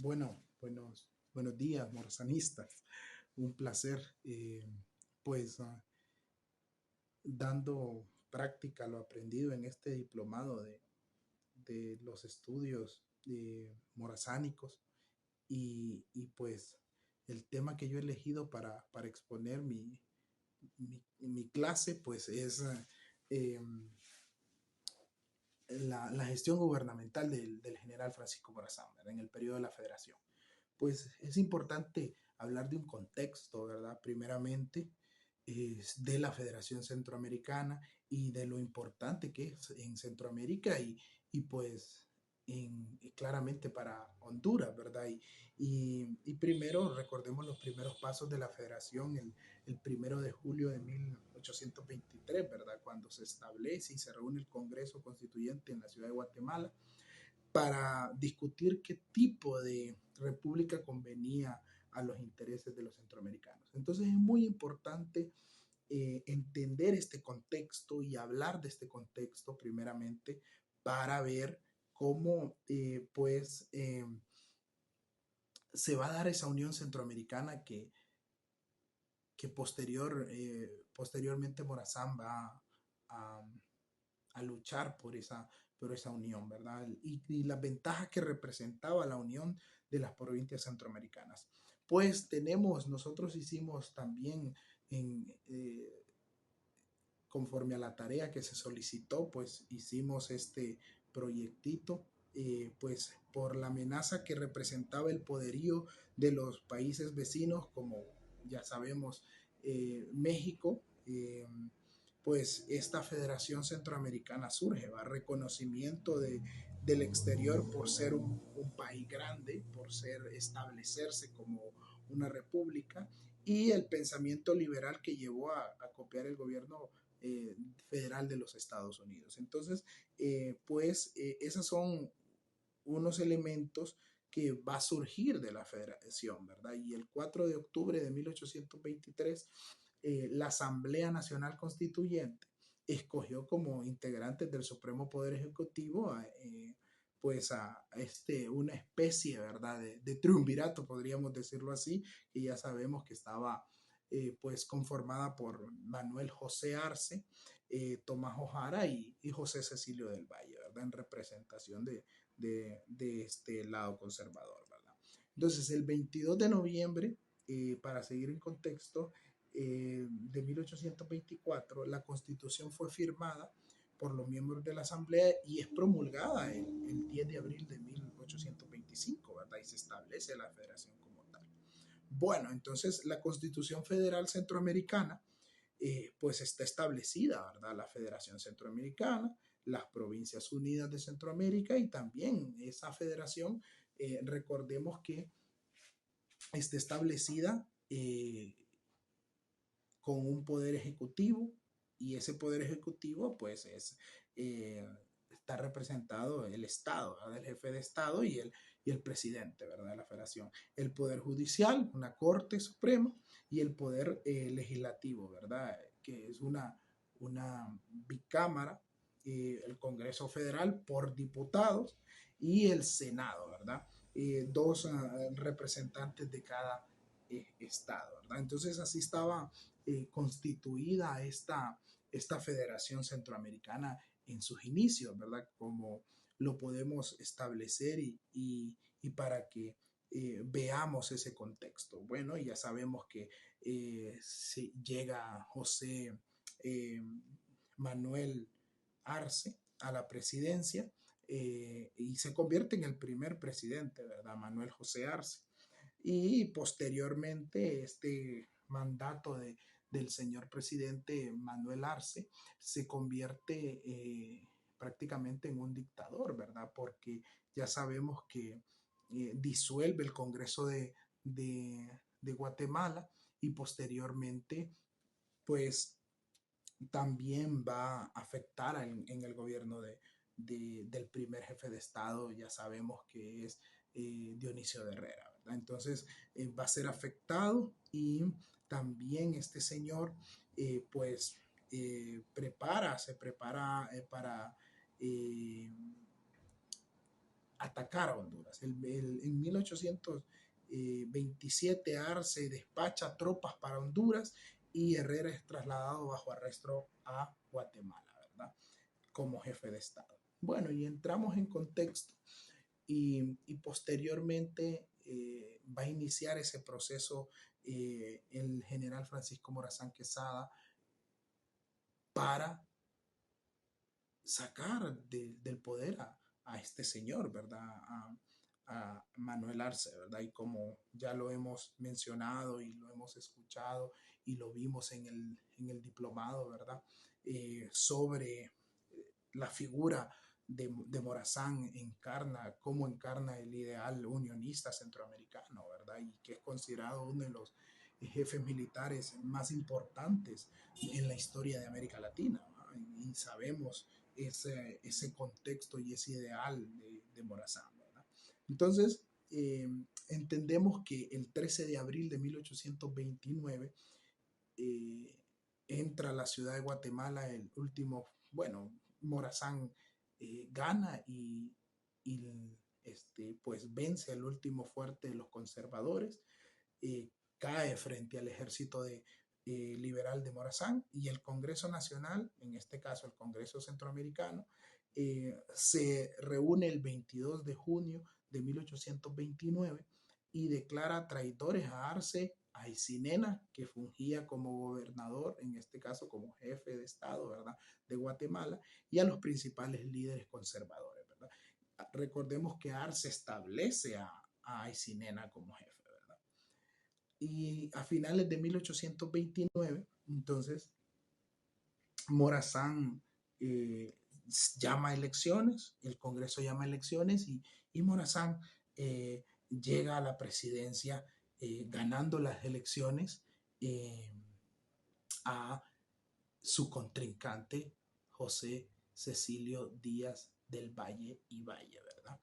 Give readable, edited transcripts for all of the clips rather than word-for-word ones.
Buenos días, morzanistas. Un placer, pues, dando práctica a lo aprendido en este diplomado de los estudios morazánicos pues el tema que yo he elegido para exponer mi clase, pues es eh, la gestión gubernamental del general Francisco Morazán, ¿verdad? En el periodo de la Federación. Pues es importante hablar de un contexto, ¿verdad? Primeramente, de la Federación Centroamericana y de lo importante que es en Centroamérica y pues claramente para Honduras, ¿verdad? Y primero recordemos los primeros pasos de la Federación el 1 de julio de 1823, ¿verdad? Cuando se establece y se reúne el Congreso Constituyente en la ciudad de Guatemala para discutir qué tipo de república convenía a los intereses de los centroamericanos. Entonces es muy importante entender este contexto y hablar de este contexto primeramente para ver cómo se va a dar esa unión centroamericana que posteriormente Morazán va a, a luchar por esa unión, ¿verdad? Y las ventajas que representaba la unión de las provincias centroamericanas. Pues nosotros hicimos también conforme a la tarea que se solicitó, pues hicimos este proyectito, pues por la amenaza que representaba el poderío de los países vecinos, como ya sabemos, México, pues esta Federación Centroamericana surge, va reconocimiento del exterior por ser un país grande, por establecerse como una república, y el pensamiento liberal que llevó a copiar el gobierno eh, federal de los Estados Unidos. Entonces, esos son unos elementos que va a surgir de la federación, ¿verdad? Y el 4 de octubre de 1823, la Asamblea Nacional Constituyente escogió como integrantes del Supremo Poder Ejecutivo una especie, ¿verdad? De triunvirato, podríamos decirlo así, y ya sabemos que estaba pues conformada por Manuel José Arce, Tomás Ojara y José Cecilio del Valle, ¿verdad? En representación de este lado conservador, ¿verdad? Entonces, el 22 de noviembre, para seguir en contexto, de 1824, la Constitución fue firmada por los miembros de la Asamblea y es promulgada el 10 de abril de 1825, ¿verdad? Y se establece la federación como tal. Bueno, entonces la Constitución Federal Centroamericana pues está establecida, ¿verdad? La Federación Centroamericana, las Provincias Unidas de Centroamérica y también esa federación, recordemos que está establecida con un poder ejecutivo y ese poder ejecutivo pues está representado el Estado, ¿verdad? El jefe de Estado y el presidente, ¿verdad? De la federación. El poder judicial, una corte suprema y el poder legislativo, ¿verdad? Que es una bicámara, el Congreso Federal por diputados y el Senado, ¿verdad? Dos representantes de cada estado, ¿verdad? Entonces así estaba constituida esta Federación Centroamericana en sus inicios, ¿verdad? Como lo podemos establecer y para que veamos ese contexto. Bueno, ya sabemos que si llega José eh, Manuel Arce a la presidencia y se convierte en el primer presidente, ¿verdad? Manuel José Arce. Y posteriormente este mandato del señor presidente Manuel Arce se convierte prácticamente en un dictador, ¿verdad? Porque ya sabemos que disuelve el Congreso de Guatemala y posteriormente pues también va a afectar en el gobierno del primer jefe de Estado, ya sabemos que es Dionisio de Herrera, ¿verdad? Entonces va a ser afectado y también este señor pues se prepara para eh, atacar a Honduras. En 1827 Arce despacha tropas para Honduras y Herrera es trasladado bajo arresto a Guatemala, ¿verdad? Como jefe de Estado. Bueno, y entramos en contexto y posteriormente va a iniciar ese proceso el general Francisco Morazán Quesada para sacar del poder a este señor, ¿verdad? A Manuel Arce, ¿verdad? Y como ya lo hemos mencionado y lo hemos escuchado y lo vimos en el diplomado, ¿verdad? Sobre la figura de Morazán cómo encarna el ideal unionista centroamericano, ¿verdad? Y que es considerado uno de los jefes militares más importantes en la historia de América Latina, ¿verdad? Y sabemos ese contexto y ese ideal de Morazán, ¿verdad? Entonces, entendemos que el 13 de abril de 1829 eh, entra a la ciudad de Guatemala el último, bueno, Morazán gana pues vence el último fuerte de los conservadores, eh, cae frente al ejército liberal de Morazán y el Congreso Nacional, en este caso el Congreso Centroamericano, se reúne el 22 de junio de 1829 y declara traidores a Arce, a Aycinena, que fungía como gobernador, en este caso como jefe de Estado, ¿verdad?, de Guatemala, y a los principales líderes conservadores, ¿verdad? Recordemos que Arce establece a Aycinena como jefe, ¿verdad? Y a finales de 1829, entonces, Morazán llama a elecciones, el Congreso llama a elecciones y Morazán llega a la presidencia ganando las elecciones eh, a su contrincante José Cecilio Díaz del Valle y Valle, ¿verdad?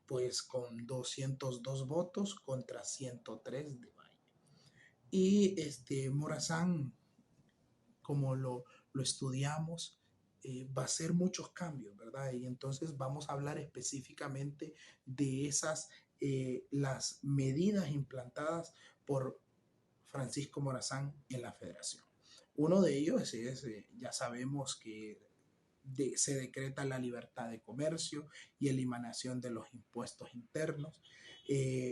Pues con 202 votos contra 103 de Valle. Y Morazán, como lo estudiamos, va a hacer muchos cambios, ¿verdad? Y entonces vamos a hablar específicamente de las medidas implantadas por Francisco Morazán en la federación. Uno de ellos ya sabemos que se decreta la libertad de comercio y eliminación de los impuestos internos.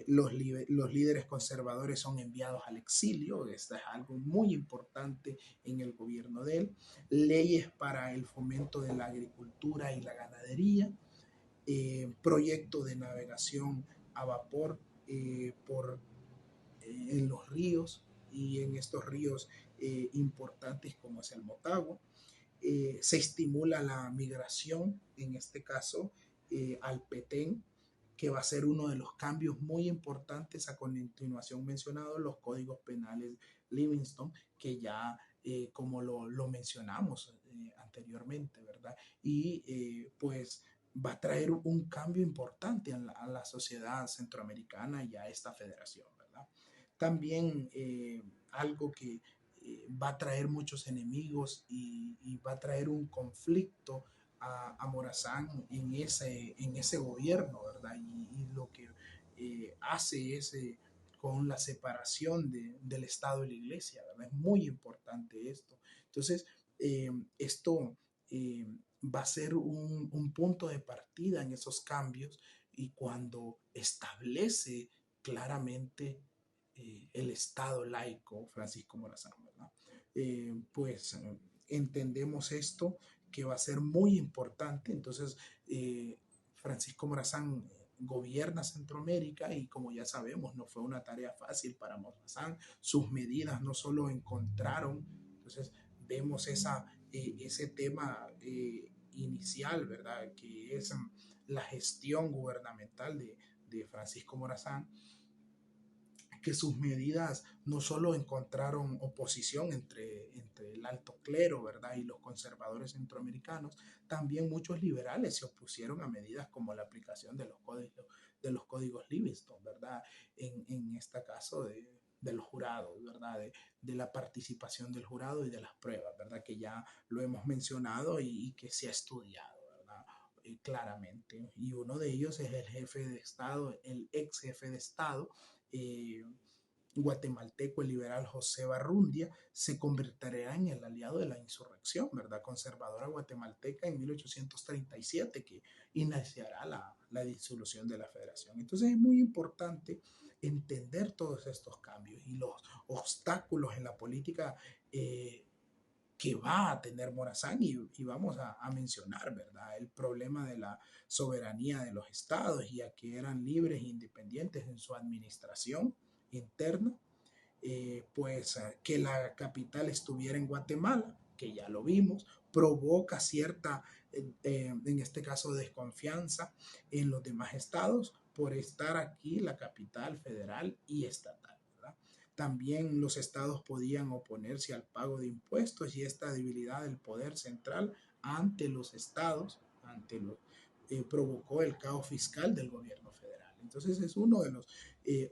Los líderes conservadores son enviados al exilio, esto es algo muy importante en el gobierno de él. Leyes para el fomento de la agricultura y la ganadería, proyecto de navegación a vapor en los ríos y en estos ríos importantes como es el Motagua. Se estimula la migración, en este caso al Petén, que va a ser uno de los cambios muy importantes a continuación mencionados, los códigos penales Livingston, que ya como lo mencionamos anteriormente, ¿verdad? Y pues va a traer un cambio importante a la sociedad centroamericana y a esta federación, ¿verdad? También algo que va a traer muchos enemigos y va a traer un conflicto a Morazán en ese gobierno, ¿verdad? Y lo que hace con la separación del Estado y la Iglesia, ¿verdad? Es muy importante esto. Entonces, esto va a ser un punto de partida en esos cambios y cuando establece claramente el Estado laico Francisco Morazán, ¿verdad? Pues entendemos esto que va a ser muy importante. Entonces, Francisco Morazán gobierna Centroamérica y como ya sabemos, no fue una tarea fácil para Morazán. Sus medidas no solo encontraron, entonces vemos ese tema inicial, ¿verdad? Que es la gestión gubernamental de Francisco Morazán, que sus medidas no solo encontraron oposición entre el alto clero, ¿verdad?, y los conservadores centroamericanos, también muchos liberales se opusieron a medidas como la aplicación de los códigos Livingston, ¿verdad?, en este caso de los jurados, ¿verdad?, de la participación del jurado y de las pruebas, ¿verdad?, que ya lo hemos mencionado y que se ha estudiado, ¿verdad? claramente. Y uno de ellos es el jefe de Estado, el ex jefe de Estado, eh, guatemalteco, el liberal José Barrundia, se convertirá en el aliado de la insurrección, ¿verdad? Conservadora guatemalteca en 1837, que iniciará la disolución de la federación. Entonces es muy importante entender todos estos cambios y los obstáculos en la política que va a tener Morazán y vamos a mencionar, ¿verdad? El problema de la soberanía de los estados, ya que eran libres e independientes en su administración interna, pues que la capital estuviera en Guatemala, que ya lo vimos, provoca cierta, en este caso, desconfianza en los demás estados por estar aquí la capital federal y estatal, ¿verdad? También los estados podían oponerse al pago de impuestos y esta debilidad del poder central ante los estados, provocó el caos fiscal del gobierno federal. Entonces es uno de los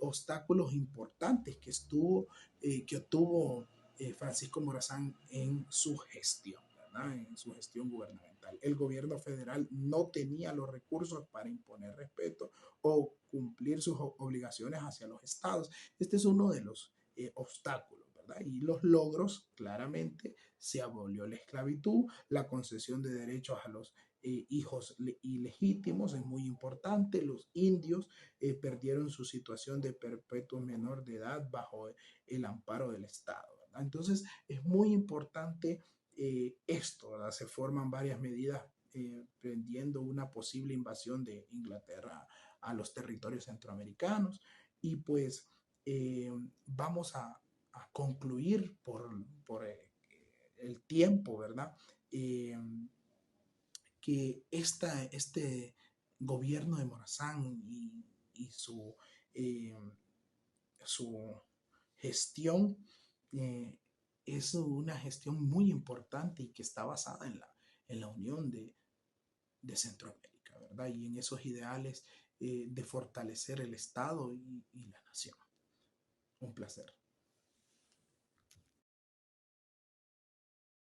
obstáculos importantes que obtuvo Francisco Morazán en su gestión, ¿verdad? En su gestión gubernamental. El gobierno federal no tenía los recursos para imponer respeto o cumplir sus obligaciones hacia los estados. Este es uno de los obstáculos, ¿verdad? Y los logros, claramente, se abolió la esclavitud, la concesión de derechos a los hijos ilegítimos, es muy importante. Los indios perdieron su situación de perpetuo menor de edad bajo el amparo del Estado, ¿verdad? Entonces es muy importante esto, ¿verdad? Se forman varias medidas prendiendo una posible invasión de Inglaterra a los territorios centroamericanos y pues vamos a concluir por el tiempo, ¿verdad? Que este gobierno de Morazán y eh, su gestión eh, es una gestión muy importante y que está basada en la unión de Centroamérica, ¿verdad? Y en esos ideales de fortalecer el Estado y la nación. Un placer.